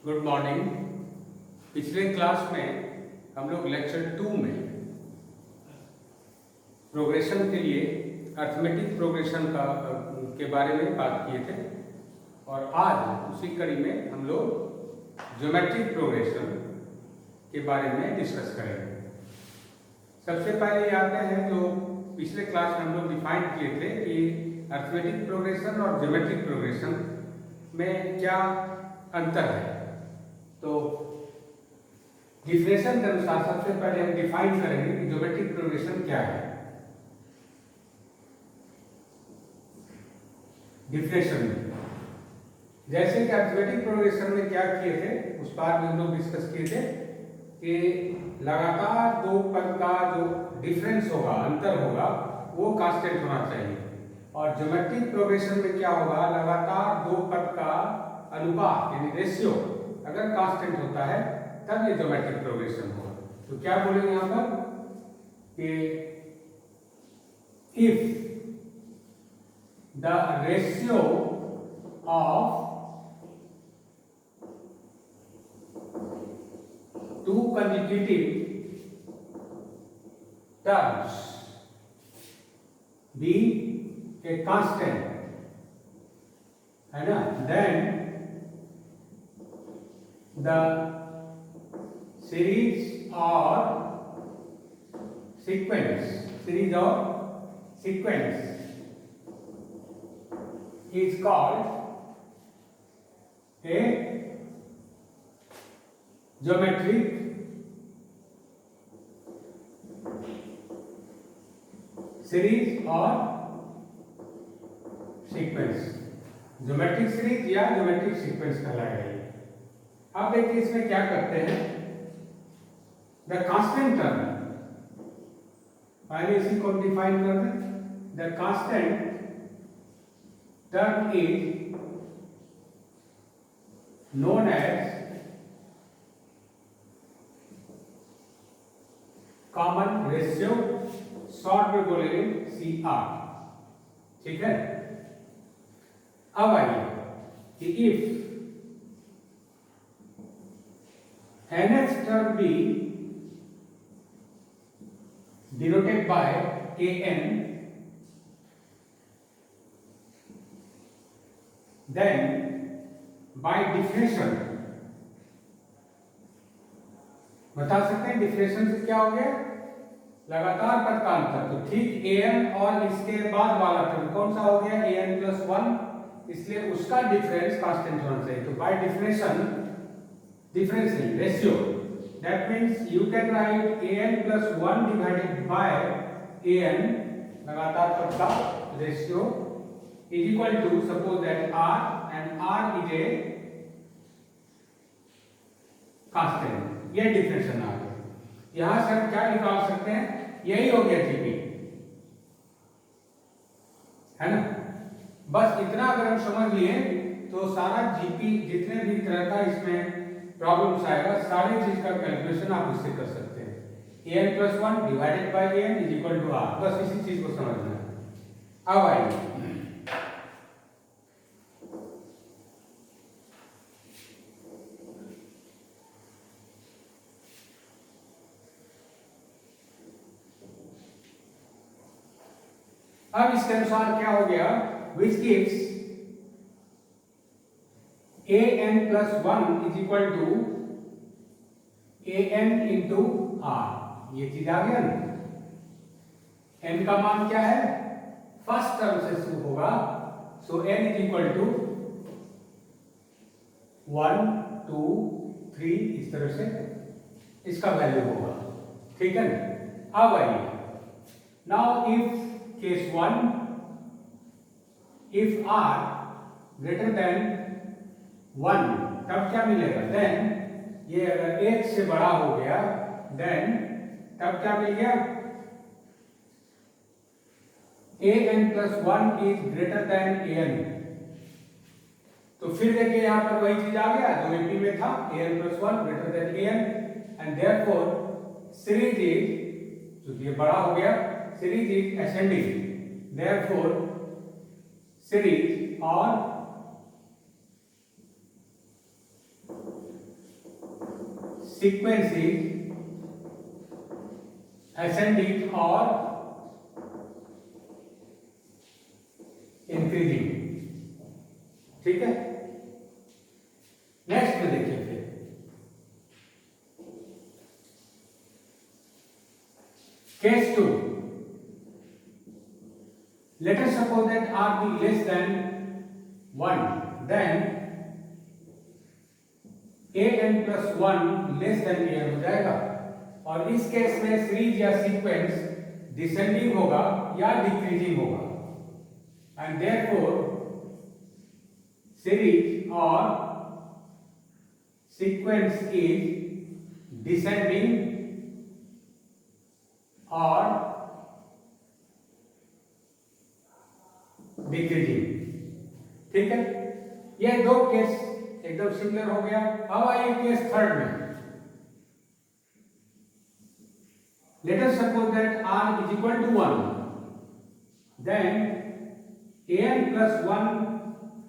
Good morning. पिछले class में हम लोग लेक्चर 2 में प्रोग्रेशन के लिए अर्थमेटिक प्रोग्रेशन के बारे में बात किए थे और आज उसी कड़ी में हम लोग ज्योमेट्रिक प्रोग्रेशन के बारे में डिस्कस करेंगे। सबसे पहले आते हैं जो पिछले क्लास में हम लोग डिफाइन किए थे कि अर्थमेटिक प्रोग्रेशन और ज्योमेट्रिक प्रोग्रेशन में क्या अंतर है। तो डिफिनेशन के अनुसार सबसे पहले हम डिफाइन करेंगे कि ज्योमेट्रिक प्रोग्रेशन क्या है। डिफिनेशन में जैसे कि अर्थमेटिक प्रोग्रेशन में क्या किए थे उस बार में हम लोग डिस्कस किए थे कि लगातार दो पद का जो डिफरेंस होगा, अंतर होगा, वो कांस्टेंट होना चाहिए। और ज्योमेट्रिक प्रोग्रेशन में क्या होगा, लगातार दो पद का अनुपात यानी रेशियो अगर कांस्टेंट होता है तब ये ज्योमेट्रिक प्रोग्रेशन होगा। तो क्या बोलेंगे यहां पर कि if the ratio of two consecutive terms be a constant, है ना, then the series or sequence is called a geometric series और सीक्वेंस, ज्योमेट्रिक सीरीज या ज्योमेट्रिक सीक्वेंस कहलाएगा ये। अब देखिए इसमें क्या करते हैं, द कांस्टेंट टर्म, पहले इसी को डिफाइन कर दें। The constant term is known as common ratio, short में बोलेंगे CR, ठीक है। अब आइए कि if nth term be denoted by an, then by definition बता सकते हैं डिफिनेशन से क्या हो गया, लगातार पद का अंतर। तो ठीक an और इसके बाद वाला टर्म कौन सा हो गया, an+1, इसलिए उसका डिफरेंस कांस्टेंट होना चाहिए। तो बाय डिफिनेशन, डिफरेंस नहीं, ratio, that means you can write an+1 divided by an, लगातार पद का ratio, is equal to suppose that r, and r is a constant. ये डिफिनेशन आ गया। यहां से हम क्या निकाल सकते हैं, यही हो गया जीपी, है ना। बस इतना अगर हम समझ लिए तो सारा जीपी जितने भी तरह का इसमें प्रॉब्लम्स आएगा, सारी चीज का कैलकुलेशन आप इससे कर सकते हैं। an+1 divided by an is equal to r, बस इसी चीज को समझना है। अब आइए अब इसके अनुसार क्या हो गया, which gives an+1 is equal to an into r, ये चीज आ गया ना। n का मान क्या है, फर्स्ट टर्म से शुरू होगा, सो n is equal to 1 2 3, इस तरह से इसका वैल्यू होगा, ठीक है ना। अब आइए now if case 1, if r greater than 1, तब क्या मिलेगा, देन ये अगर 1 से बड़ा हो गया देन तब क्या मिल गया, an+1 is greater than an। तो फिर देखिए यहां पर वही चीज आ गया जो एपी में था, an+1 greater than an, and therefore series is, चूंकि ये बड़ा हो गया, series is ascending, therefore series or sequence is ascending or increasing. ठीक है, नेक्स्ट में देखिए फिर case 2. Let us suppose that r be less than 1, then an plus 1 less than an हो जाएगा, और इस केस में सीरीज या सीक्वेंस डिसेंडिंग होगा या डिक्रीजिंग होगा, and therefore series or sequence is descending or decreasing. ठीक है, ये दो केस एकदम सिमिलर हो गया. अब आइए केस थर्ड में. Let us suppose that r is equal to 1, then an plus 1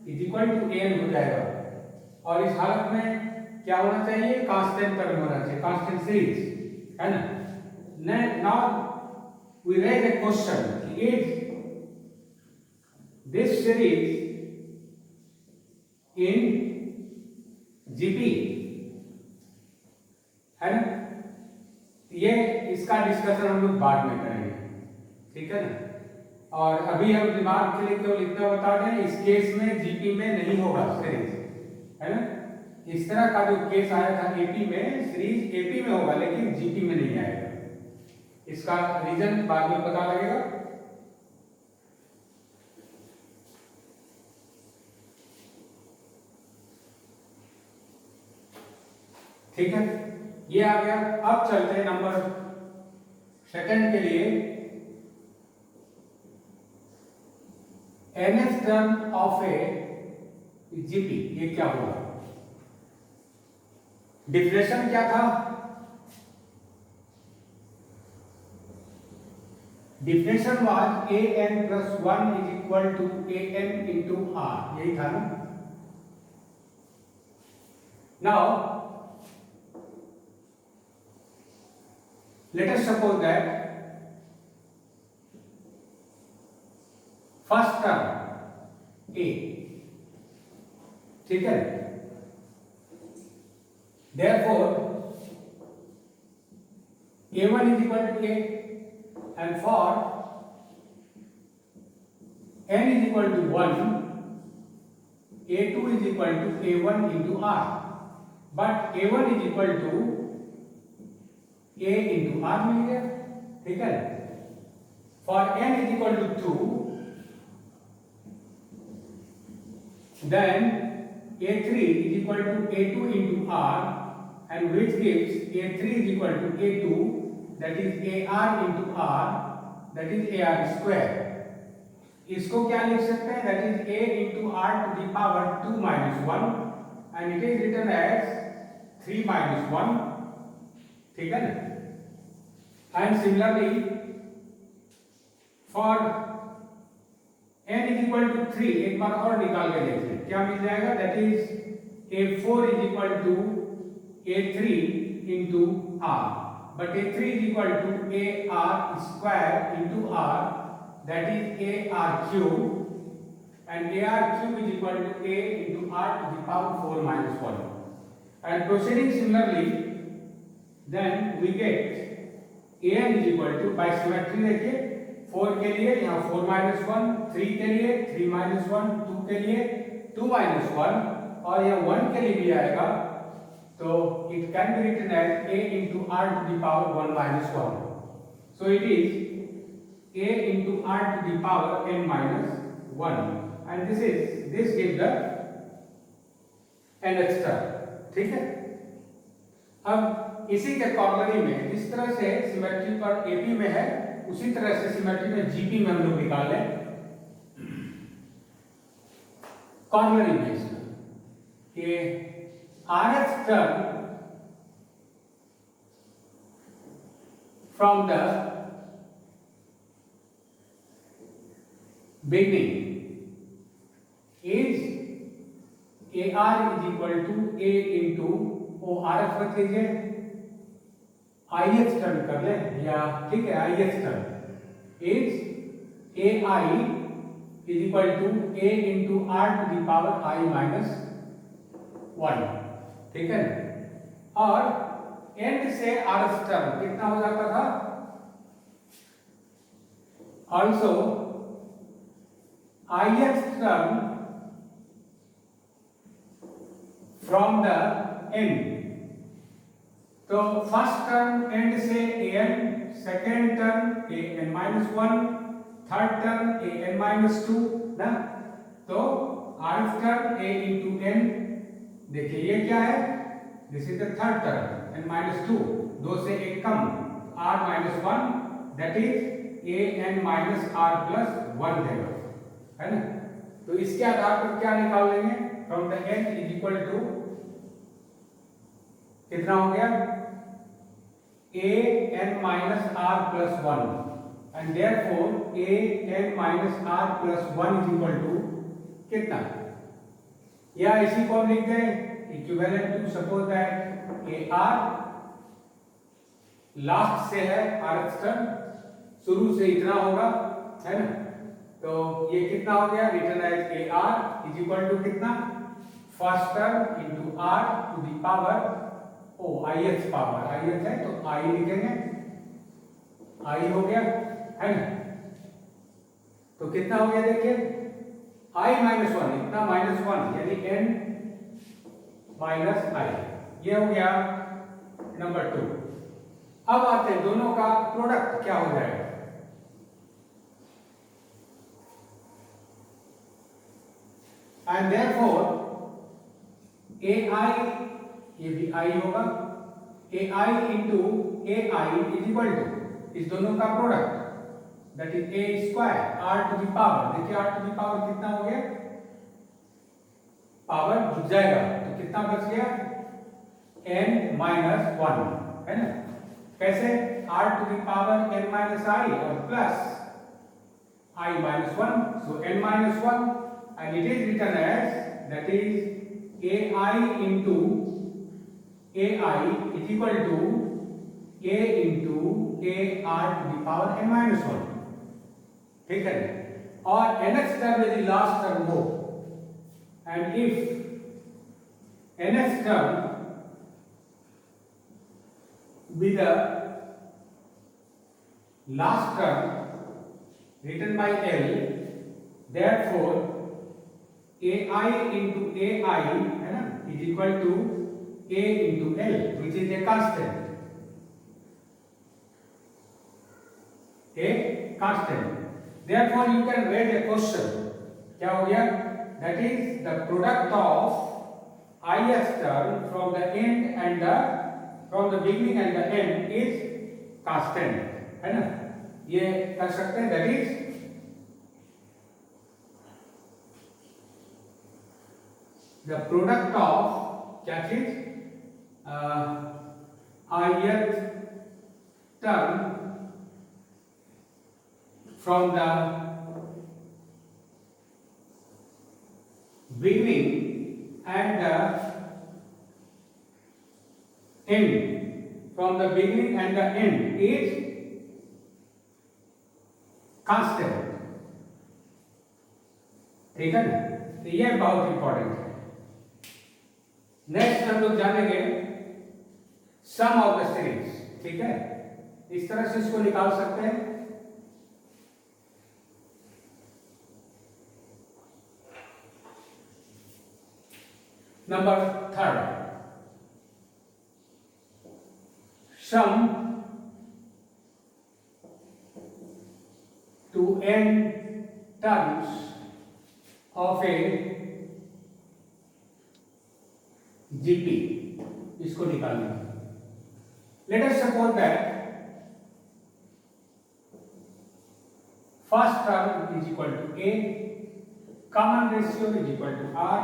is equal to N हो जाएगा, और इस हालत में क्या होना चाहिए, कांस्टेंट टर्म होना चाहिए, कांस्टेंट सीरीज, है ना. Now we raise a question, is this series in GP, है ना. ये इसका डिस्कशन हम लोग बाद में करेंगे, ठीक है ना. और अभी हम दिमाग के लिए केवल इतना बता दें, इस केस में जीपी में नहीं होगा सीरीज, है ना. इस तरह का जो केस आया था एपी में, सीरीज एपी में होगा लेकिन जीपी में नहीं आएगा. इसका रीजन बाद में पता लगेगा. ठीक है, ये आ गया. अब चलते हैं नंबर सेकंड के लिए. nth term of A GP, ये क्या होगा? डिफरेंशियल क्या था? Differential was an plus 1 is equal to an into r, यही था ना. Now let us suppose that first term a, ठीक है. therefore a1 is equal to a, and for n is equal to 1, a2 is equal to a1 into r, but a1 is equal to a into r मिल गया, ठीक है. for n is equal to 2, then a3 is equal to a2 into r, and which gives a3 is equal to a2, that is ar into r, that is ar square. इसको क्या लिख सकते हैं, that is a into r to the power 2 minus 1, and it is written as 3 minus 1, ठीक है ना. and similarly for n is equal to 3, एक बार और निकाल के देखते हैं क्या मिल जाएगा, that is a4 is equal to a3 into r, but a3 is equal to ar square into r, that is ar cube, and ar cube is equal to a into r to the power 4 minus 1. and proceeding similarly, then we get an is equal to, by symmetry देखिए, 4 के लिए यहाँ 4 minus 1, 3 के लिए 3 minus 1, 2 के लिए 2 minus 1, और यहाँ 1 के लिए भी आएगा, तो it can be written as a into r to the power 1 minus 1. so it is a into r to the power n minus 1, and this gives the nth term, ठीक है. अब इसी के कॉर्नरी में जिस तरह से सिमेट्री पर एपी में है, उसी तरह से सिमेट्री में जीपी में हम लोग निकाल लें कॉर्नरी में इसका कि rth term from the beginning is ar is equal to a into o, rf रख लीजिए, ith टर्म कर ले, या ठीक है ith term is ai is equal to a into R to the power I minus 1, ठीक है। और एंड से rth टर्म कितना हो जाता था, also ith term from the end. तो फर्स्ट टर्म एंड से an, second term an minus 1, third term an minus 2 ना। तो rth term a into n, देखिए ये क्या है, this is the third term n minus 2, 2 से 1 कम r minus 1, that is a n minus r plus 1 देगा, है ना। तो इसके आधार पर क्या निकाल लेंगे, from the n is equal to कितना हो गया a n minus r plus 1, and therefore a n minus r plus 1 is equal to कितना, या इसी को हम लिख दें equivalent to suppose that A R last से है rth टर्म, शुरू से इतना होगा, है ना। तो ये कितना हो गया, return as a r is equal to कितना, first term into r to the power of ith power, ith है तो I लिखेंगे, I हो गया, है ना। तो कितना हो गया देखिए I माइनस 1, इतना माइनस 1 यानी n माइनस I, ये हो गया नंबर 2। अब आते हैं दोनों का प्रोडक्ट क्या हो जाएगा, एंड देयरफॉर ai, ये भी I होगा, ai into ai is equal to इस दोनों का product, that is a square r to the power, देखिए r टू द पावर कितना हो गया, पावर जुड़ जाएगा तो कितना बच गया n माइनस 1, है ना। कैसे, r to the power n minus I और plus I minus 1, so n minus 1 and it is written as that is ai into ai is equal to a into a r to the power n minus 1, ठीक है। और nth term यदि last term हो, and if nth term be the last term written by L, therefore ai into ai, है ना, is equal to a into L, which is a constant, a constant. Therefore you can raise a question, क्या हो गया, that is the product of ith term from the end and the from the beginning and the end is constant, है ना। ये कर सकते हैं, that is the product of क्या चीज, ith term from the beginning and the end, from the beginning and the end is constant, ठीक है ना। तो ये बहुत इंपॉर्टेंट है। नेक्स्ट हम लोग जानेंगे सम ऑफ द सीरीज, ठीक है। इस तरह से इसको निकाल सकते हैं, number 3, sum to n terms of a GP, इसको निकालना है। Let us suppose that first term is equal to A, common ratio is equal to R,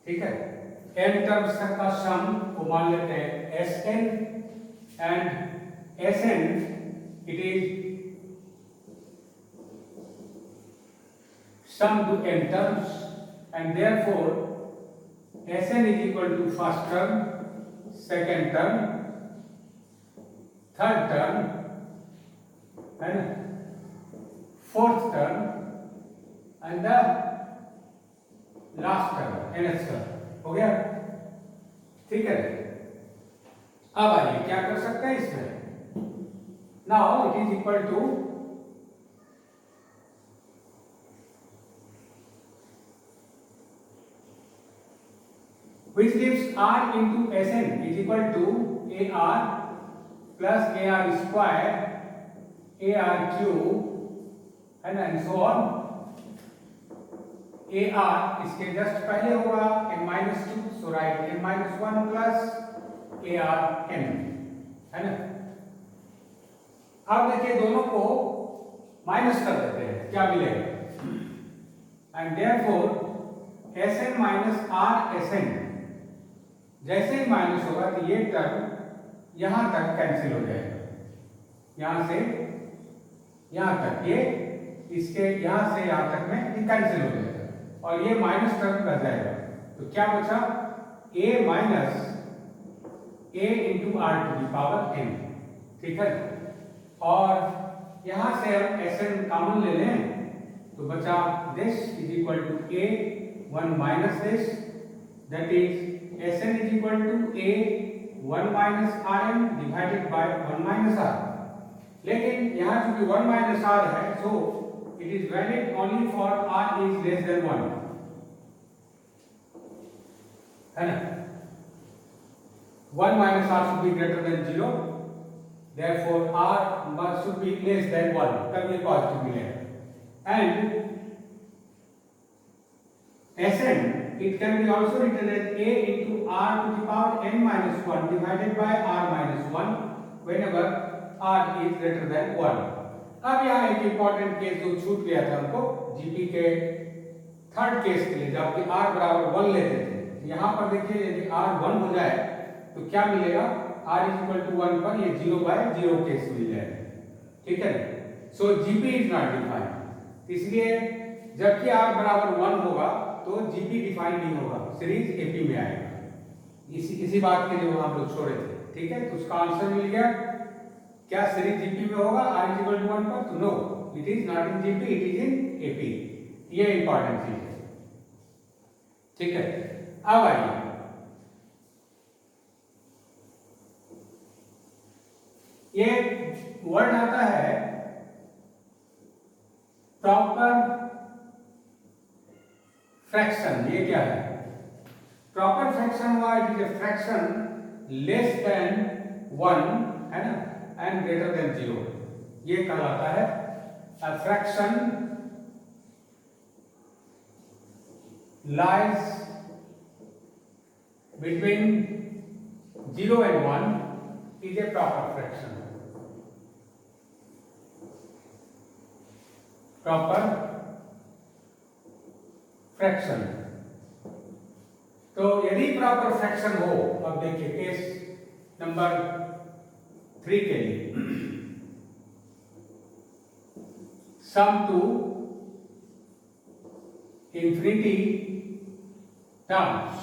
ठीक है। n टर्म्स तक का सम को मान लेते हैं Sn, and Sn it is sum to n terms, and therefore Sn is equal to first term, second term third term है ना, fourth term and the last term nth term. हो गया, ठीक है। अब आइए क्या कर सकते हैं इसमें। Now it is equal to which gives r into Sn is equal to ar plus ar square ar cube है ना, and so on। ar इसके जस्ट पहले होगा n-2, so write n-1 plus ar n है ना। अब देखिए दोनों को माइनस कर देते हैं, क्या मिलेगा, and therefore Sn minus r Sn जैसे ही माइनस होगा तो ये टर्म यहां तक कैंसिल हो जाएगा, यहां से यहां तक, ये इसके यहां से यहां तक में कैंसिल हो जाएगा और ये माइनस टर्म कर जाएगा। तो क्या बचा, a minus a into R to the power n, ठीक है। और यहां से हम Sn कॉमन ले लें तो बचा this is equal to a 1 minus this, that is Sn is equal to a 1 minus Rn divided by 1 minus R। लेकिन यहाँ चूंकि 1 minus R है, so it is valid only for R is less than 1, है ना। 1 minus R should be greater than 0, therefore R should be less than 1, तब ये positive मिलेगा। And Sn it can be also written as a into r to the power n minus 1 divided by r minus 1 whenever r is greater than 1। अब यहाँ एक important case जो छूट गया था हमको जीपी के थर्ड केस के लिए, जबकि r बराबर 1 लेते थे। यहाँ पर देखिए यदि r 1 हो जाए तो क्या मिलेगा, r is equal to 1 पर ये 0/0 केस मिल जाएगा, ठीक है। सो जीपी इज नॉट डिफाइंड, इसलिए जबकि r बराबर 1 होगा तो जीपी डिफाइन नहीं होगा, सीरीज एपी में आएगा। इसी बात के लिए हम लोग छोड़े थे, ठीक है। तो उसका आंसर मिल गया, क्या सीरीज जीपी में होगा r इज इक्वल टू 1 पर, तो no, it is not in GP, it is in AP. ये इंपॉर्टेंट चीज है, ठीक है। अब आइए ये वर्ड आता है प्रॉपर फ्रैक्शन। ये क्या है, प्रॉपर फ्रैक्शन हुआ, it is a fraction less than 1 है ना एंड ग्रेटर देन 0, ये कहलाता है a fraction lies between 0 and 1 is a proper fraction, proper fraction. तो यदि प्रॉपर फ्रैक्शन हो, अब देखिए केस नंबर 3 के लिए, sum to infinity terms,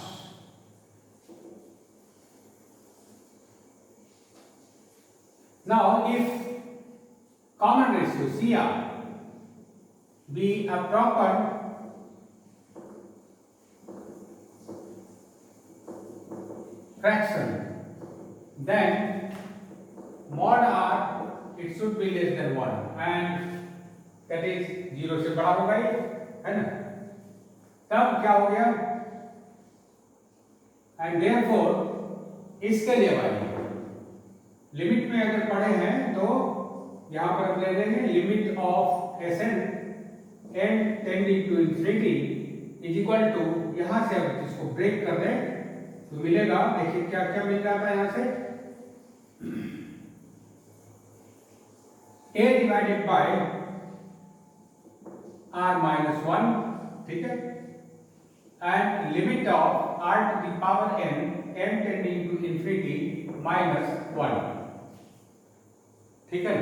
now if common ratio CR be a proper fraction, then mod r it should be less than 1 and that is 0 से बड़ा होगा ये, है ना। तब क्या हो गया, एंड देयरफॉर इसके लिए भाई लिमिट में अगर पढ़े हैं तो यहां पर हम ले लेंगे limit of Sn n tending to infinity is equal to, यहां से अब इसको ब्रेक कर दें तो मिलेगा, देखिए क्या क्या मिल जाता है यहां से, a divided by r minus 1, ठीक है, and limit of r to the power n m tending to infinity minus 1, ठीक है।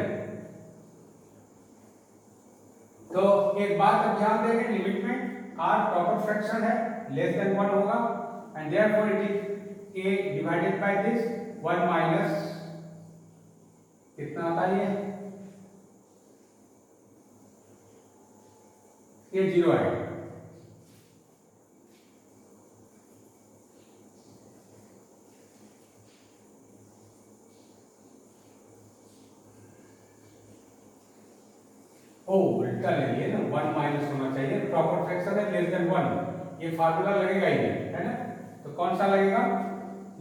तो एक बात अब ध्यान देंगे, लिमिट में r प्रॉपर फ्रैक्शन है, लेस देन 1 होगा and therefore it is a divided by this 1 minus कितना आता है ये 0 आएगा। ओ उल्टा ले लिए ना, 1 माइनस होना चाहिए, प्रॉपर फ्रैक्शन है लेस देन 1, ये फार्मूला लगेगा ही नहीं, है ना। तो कौन सा लगेगा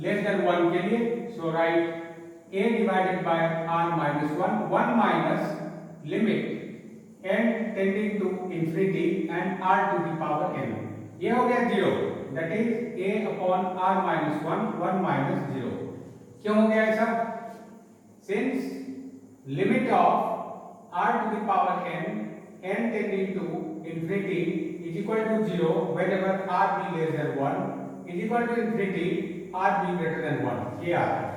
लेस देन 1 के लिए, so right a divided by r minus 1, 1 minus limit n tending to infinity and r to the power n, ये हो गया 0, that is a upon r minus 1, 1 minus 0। क्यों हो गया ऐसा, since limit of r to the power n tending to infinity is equal to 0 whenever r be less than 1 is equal to infinity r be greater than 1, ये आ रहा है,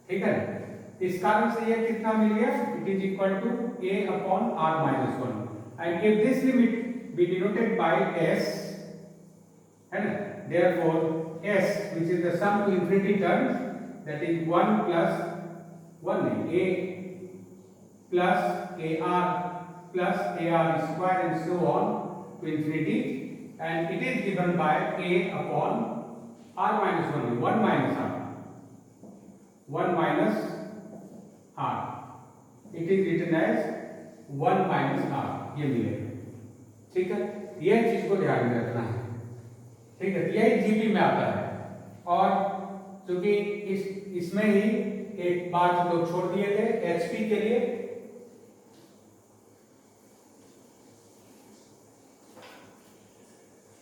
ठीक है। इस कारण से ये कितना मिल गया, it is equal to a upon r minus 1, and if this limit be denoted by s, है ना, therefore s which is the sum to infinity terms, that is 1 plus 1 a plus ar plus ar square and so on to infinity, and it is given by a upon r minus 1, 1 minus r, 1 minus r, it is written as 1 minus r, ये मिलेगा, ठीक है। ये चीज को ध्यान में रखना है, ठीक है। यही जीपी में आता है, और क्योंकि इसमें ही एक बात लोग छोड़ दिए थे एचपी के लिए,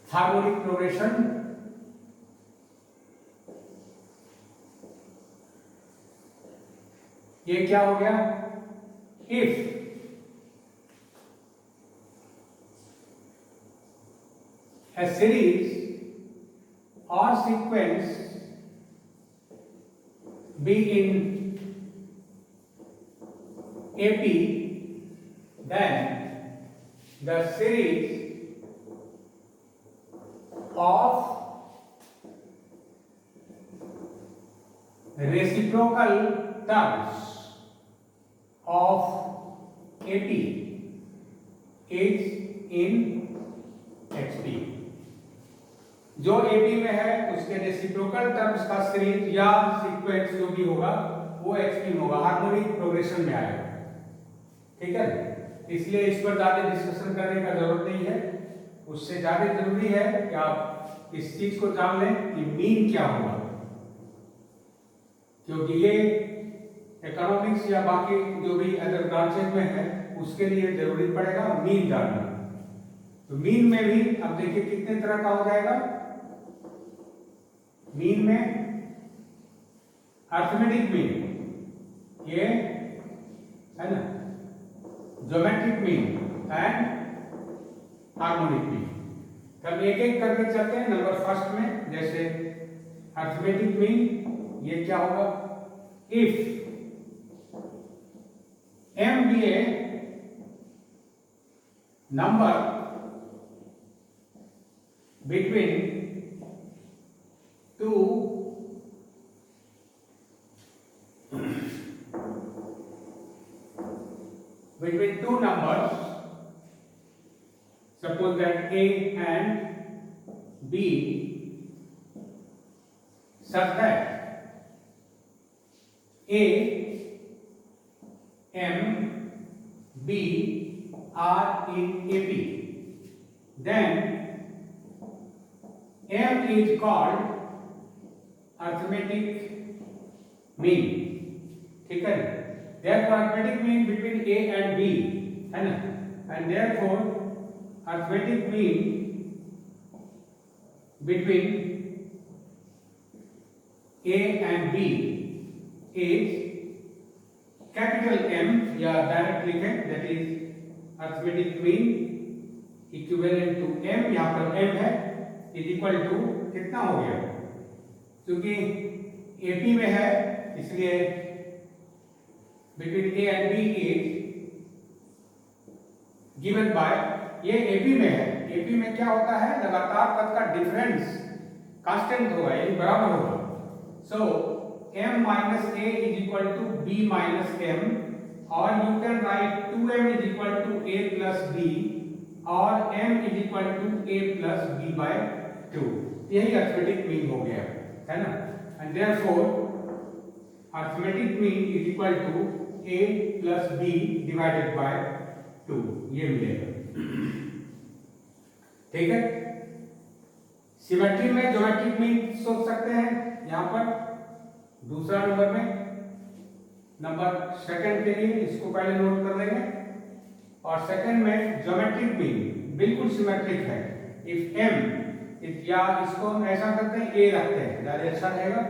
हार्मोनिक प्रोग्रेशन, ये क्या हो गया, if a series or sequence be in AP, then the series of reciprocal terms of AP is in HP। जो AP में है उसके रेसिप्रोकल टर्म्स का सीरीज या सीक्वेंस जो भी होगा वो HP में होगा, हार्मोनिक प्रोग्रेशन में आएगा, ठीक है। इसलिए इस पर ज्यादा डिस्कशन करने का जरूरत नहीं है, उससे ज्यादा जरूरी है कि आप इस चीज को जान लें कि मीन क्या होगा, क्योंकि ये इकोनॉमिक्स या बाकी जो भी अदर ब्रांचेज में है उसके लिए जरूरी पड़ेगा मीन जानना। तो मीन में भी अब देखिए कितने तरह का हो जाएगा, मीन में अरिथमेटिक मीन, ये है ना, geometric mean and harmonic mean. तब एक एक करके चलते हैं। नंबर फर्स्ट में जैसे अरिथमेटिक मीन, ये क्या होगा, if m be a number between two numbers, suppose that a and b, such that a m b are in AP, then m is called arithmetic mean, ठीक है। therefore arithmetic mean between a and b, है ना, and therefore arithmetic mean between a and b is capital M, या direct लिखें, that is arithmetic mean equivalent to M, यहाँ पर M है, is equal to कितना हो गया, क्योंकि AP में है इसलिए between A and B is given bye, ये AP में है, AP में क्या होता है, लगातार पद का डिफरेंस कांस्टेंट होगा, यानी बराबर होगा। सो m minus a is equal to b minus m, or you can write 2m is equal to a plus b, और m is equal to a plus b by 2. यही अर्थमेटिक मीन हो गया है ना. And therefore arithmetic mean is equal to a plus b divided by 2, ये मिलेगा. ठीक है. सिमेट्री में ज्योमेट्रिक मीन सोच सकते हैं यहां पर दूसरा नंबर में. नंबर सेकंड के लिए इसको पहले नोट कर लेंगे. और सेकंड में ज्योमेट्रिक मीन बिल्कुल सिमेट्रिक है. इफ m, या इसको हम ऐसा करते हैं a रखते हैं, ज्यादा अच्छा रहेगा.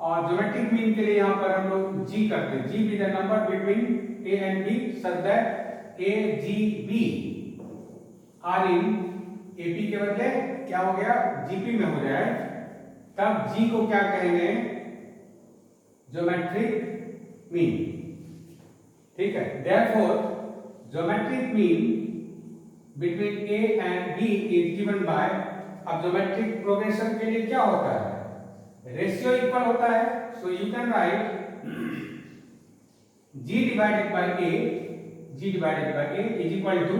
और ज्योमेट्रिक मीन के लिए यहां पर हम लोग g करते हैं. g be the number between a and b such that a g b are in ap के बदले क्या हो गया gp में हो जाए. तब g को क्या कहेंगे, ज्योमेट्रिक मीन. ठीक है. Therefore geometric mean between a and b is given by. अब ज्योमेट्रिक प्रोग्रेशन के लिए क्या होता है, रेशियो इक्वल होता है. So you can write g divided by a is equal to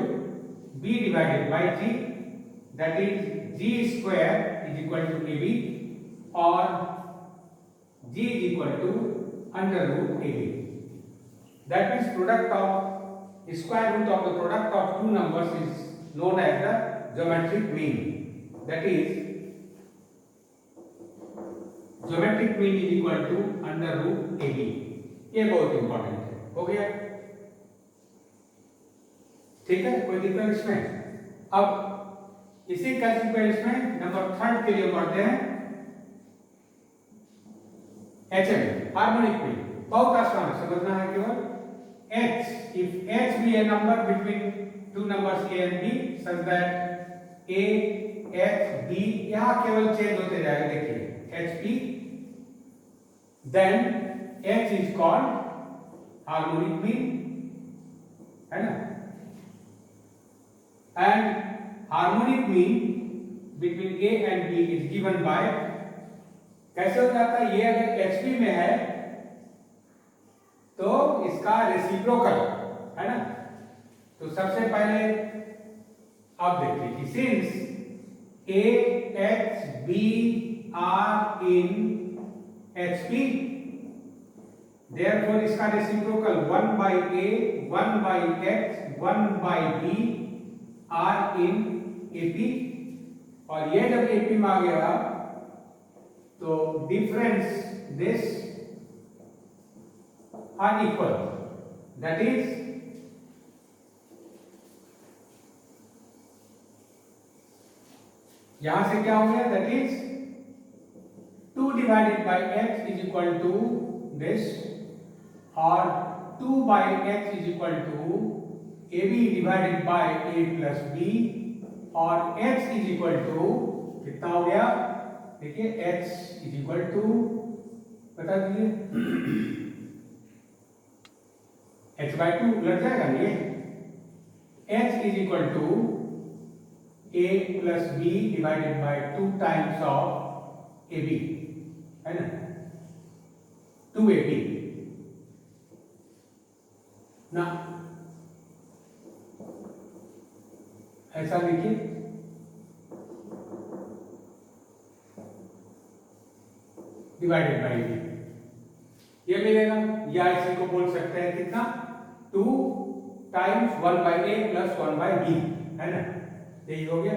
b divided by g, that is g square is equal to ab, और g is equal to under root ab. That means product of square root of the product of two numbers is known as the geometric mean. That is, geometric mean is equal to under root ab. ये बहुत important है. हो गया. ठीक है. कोई दिक्कत इसमें. अब इसी कंसीक्वेंस में नंबर थर्ड के लिए बढ़ते हैं. HM हार्मोनिक मीन बहुत आसान है, समझना है केवल. h, if h be a number between two numbers a and b such that a h b, यहाँ केवल चेंज होते जाएगा. देखिए h p, then h is called harmonic mean, है ना. and harmonic mean between a and b is given by, कैसे हो जाता है, ये अगर hp में है तो इसका रेसिप्रोकल है ना. तो सबसे पहले अब देखिए कि since a h b are in hp, therefore इसका reciprocal 1 by a, 1 by h, 1 by b are in ap. और ये जब ap में आ गया तो difference this unequal, that is यहां से क्या हो गया, that is 2 divided by h is equal to this, और 2 by h is equal to ab divided by a plus b, और h is equal to कितना हो गया, देखिए h is equal to बता दीजिए h by 2 लग जाएगा ये. h is equal to a plus b divided by 2 times of ab, है ना, 2ab. ना ऐसा लिखिए, डिवाइडेड बाई b ये मिलेगा. या इसी को बोल सकते हैं कितना, 2 times 1 by a plus 1 by b, है ना. यही हो गया.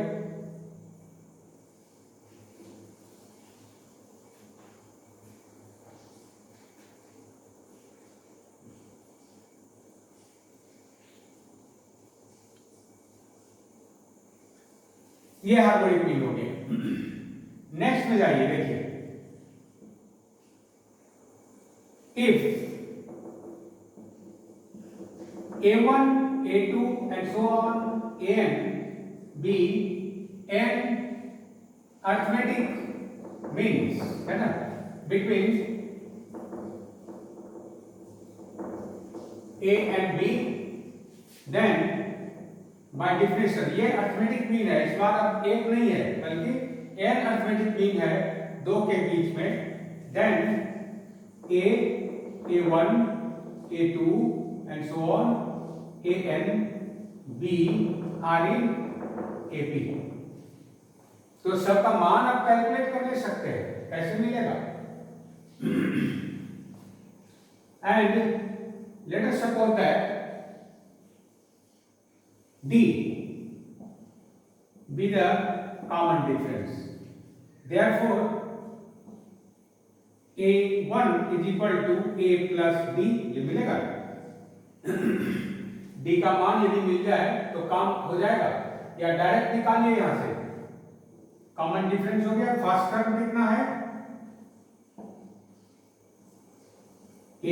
ये हार्मोनिक मीन हो गया. नेक्स्ट में जाइए. देखिए if a1 a2 and so on an be n arithmetic means, है ना, between a and b, then by definition ये अर्थमेटिक मीन है. इस बार अब एक नहीं है बल्कि n अर्थमेटिक मीन है दो के बीच में. then A, A1, A2 and so on, AN, B are in AP। तो सबका मान आप कैलकुलेट कर ले सकते हैं, कैसे मिलेगा? And let us suppose that D be the common difference, therefore A1 is equal to A plus D, ये मिलेगा। D का मान यदि मिल जाए तो काम हो जाएगा, या डायरेक्ट निकालिए यहां से। कॉमन डिफरेंस हो गया, फर्स्ट टर्म कितना है A,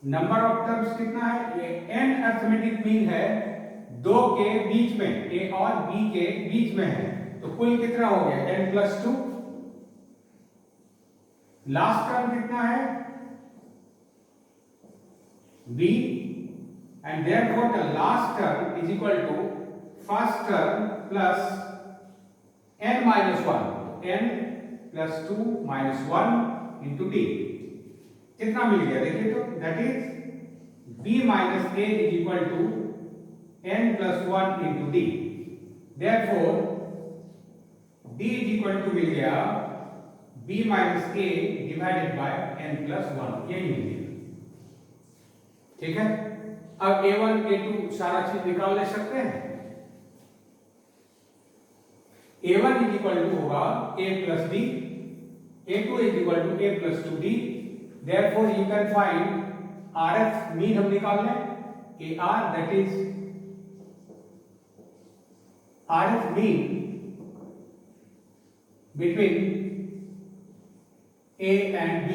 नंबर ऑफ टर्म्स कितना है, ये n अर्थमेटिक मीन है दो के बीच में, A और B के बीच में है, तो कुल कितना हो गया n प्लस 2। लास्ट टर्म कितना है B, and therefore the last term is equal to first term plus n minus 1, n plus 2 minus 1 into D। कितना मिल गया देखिए, तो that is B minus A is equal to n plus 1 into D, therefore D is equal to मिल गया B minus A divided by n plus 1, यही मिल गया। ठीक है, अब A1 A2 सारा चीज निकाल ले सकते हैं। A1 is equal to होगा A plus D, A2 is equal to A plus 2D, therefore you can find RF mean हम निकाल लें, AR that is RF mean between A and B,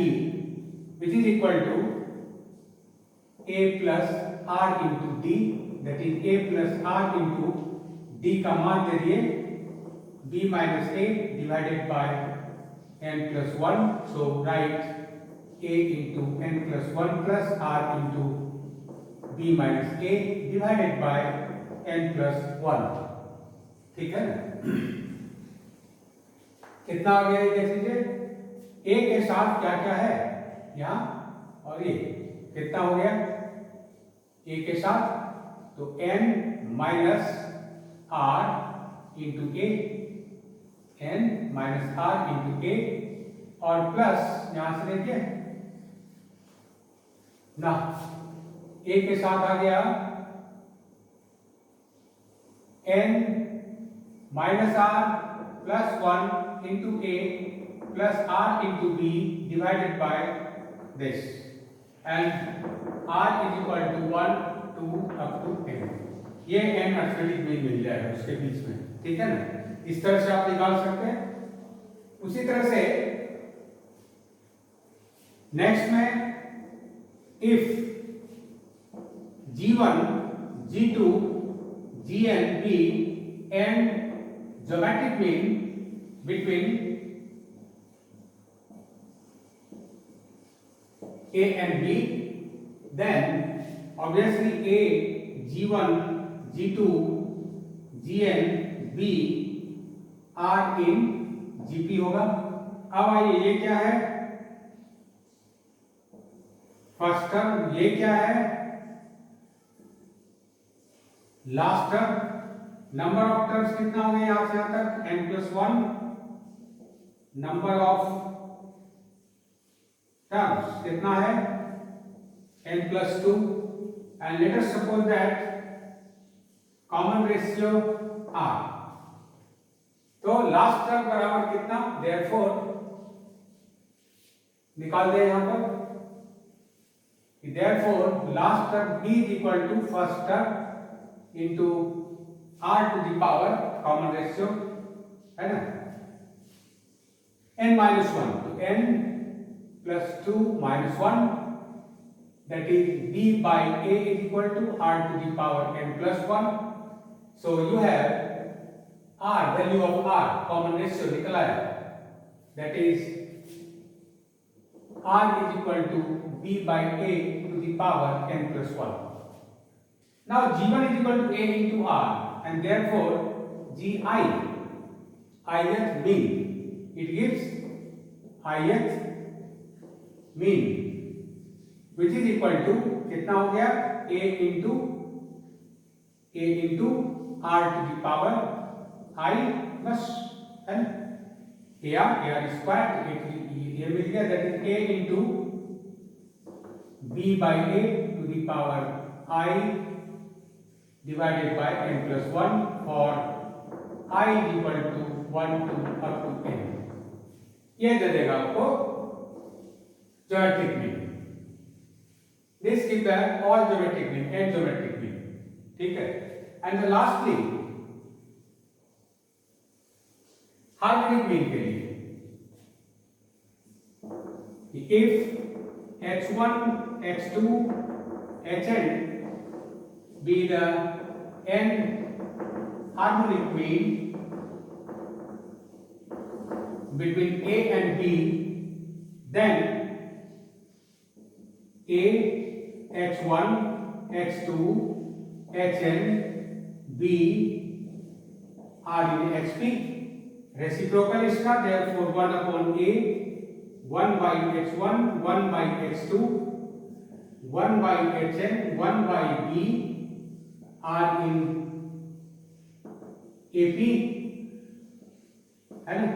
which is equal to A plus R into D, that is A plus R into D का मान दे दिए B minus A divided by n plus 1, so write A into n plus 1 plus R into B minus A divided by n plus 1। ठीक है ना? कितना आ गया ये देख लीजिए, A के साथ क्या क्या है यहाँ, और ये कितना हो गया A के साथ, तो n minus R into A, n minus R into A, और प्लस यहां से देखिए ना, A के साथ आ गया n minus R plus 1 into A plus R into B divided by this, and R is equal to 1 2 up to n, ये n arithmetic mean मिल जाएगा उसके बीच में। ठीक है ना, इस तरह से आप निकाल सकते हैं। उसी तरह से नेक्स्ट में if G1 G2 Gn be and geometric mean between A and B, then obviously A, G1, G2, Gn, B are in Gp होगा। अब आइए ये क्या है, फर्स्ट टर्म, ये क्या है last term, number of terms कितना हो गया यहां से यहां तक n plus 1, number of terms कितना है n plus 2, and let us suppose that common ratio r, तो लास्ट टर्म बराबर कितना, therefore निकाल दे यहां पर, therefore last term b is equal to first term into r to the power common ratio है ना, n minus 1, तो n plus 2 minus 1, that is b by a is equal to r to the power n plus 1, so you have r, value of r common ratio निकला है, that is r is equal to b by a to the power n plus 1। Now G1 is equal to A into R, and therefore Gi, ith mean, it gives ith mean which is equal to कितना हो गया a into r to the power I बस, है ना, ar square ये मिल गया, that is a into b by a to the power I divided by n plus 1 for I is equal to 1 to up to n. ये दे देगा आपको geometric mean. This give the all geometric mean and geometric mean. ठीक है. And lastly harmonic mean के लिए if h1 h2 hn be the n harmonic mean between a and b, then a h1 h2 hn b are in hp. Reciprocal इसका, therefore 1 upon a 1 by h1 1 by h2 1 by hn 1 by b are in AP, है ना.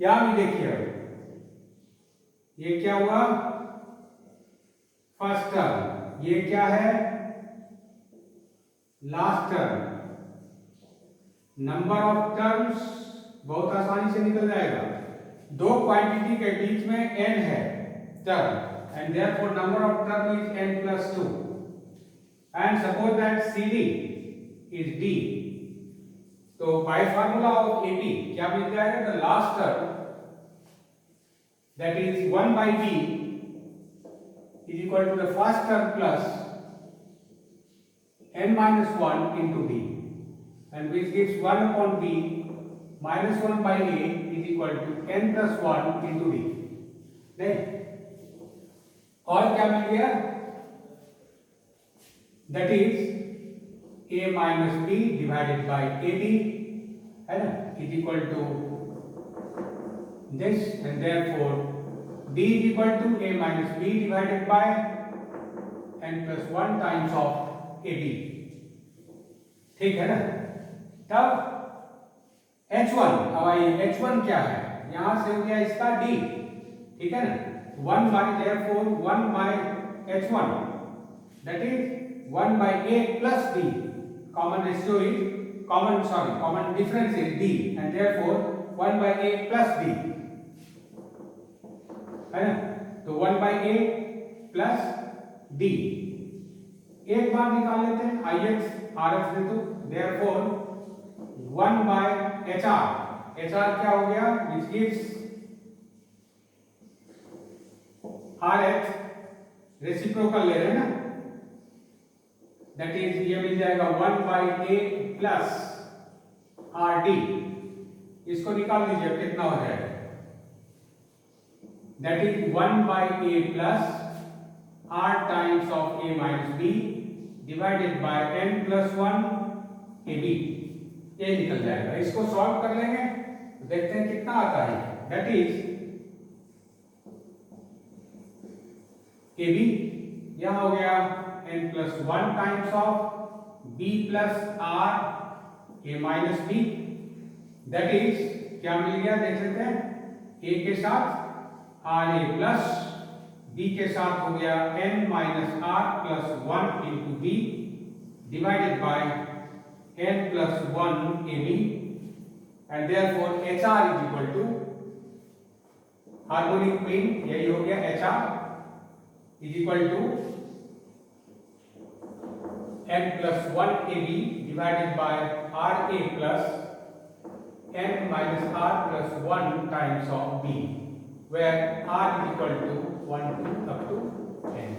यहां भी देखिए ये क्या हुआ first term, ये क्या है last term. Number of terms बहुत आसानी से निकल जाएगा. दो क्वांटिटी के बीच में n है term and therefore number of term is n plus 2. And suppose that CD is D. तो by formula of AP क्या मिल जाएगा, the last term that is 1 by B is equal to the first term plus n minus 1 into D, and which gives 1 upon B minus 1 by A is equal to n plus 1 into D. नहीं, और क्या मिल गया, that is a minus b divided by ab, है ना, is equal to this, and therefore d is equal to a minus b divided by n plus 1 times of ab. ठीक है ना. तब h1, अब आइए h1 क्या है, यहां से हो गया इसका d. ठीक है ना. 1 by therefore 1 by h1 that is 1 by a plus d. Common ratio is common difference is d, and therefore 1 by a plus d, है ना. तो 1 by a plus d. एक बार निकाल लेते हैं ix rx दे दो, therefore 1 by hr. hr क्या हो गया, which gives rx रेसिप्रोकल ले रहे हैं ना, that is ये मिल जाएगा 1 by a plus rd. इसको निकाल दीजिए कितना हो जाएगा, that is 1 by a plus r times of a minus b divided by n plus 1 ab. ये निकल जाएगा. इसको सॉल्व कर लेंगे तो देखते हैं कितना आता है. that is ab यहां हो गया n plus 1 times of b plus r a minus b, that is क्या मिल गया देख सकते हैं, a के साथ r a plus b के साथ हो गया n minus r plus 1 into b divided by n plus 1 ab, and therefore hr is equal to harmonic mean यही हो गया, hr is equal to n plus 1 ab divided by ra plus n minus r plus 1 times of b, where r is equal to 1 to up to n.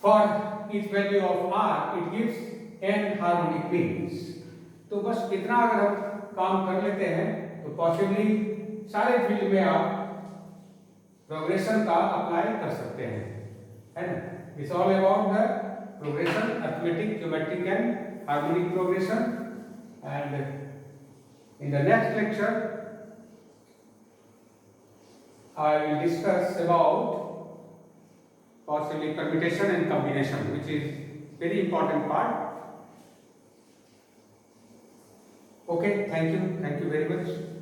For each value of r it gives n harmonic means. तो बस इतना अगर हम काम कर लेते हैं तो पॉसिबली सारे फील्ड में आप प्रोग्रेशन का अप्लाई कर सकते हैं, है ना. It's all about the progression, arithmetic, geometric and harmonic progression. And in the next lecture I will discuss about possibly permutation and combination, which is very important part. Okay, thank you very much.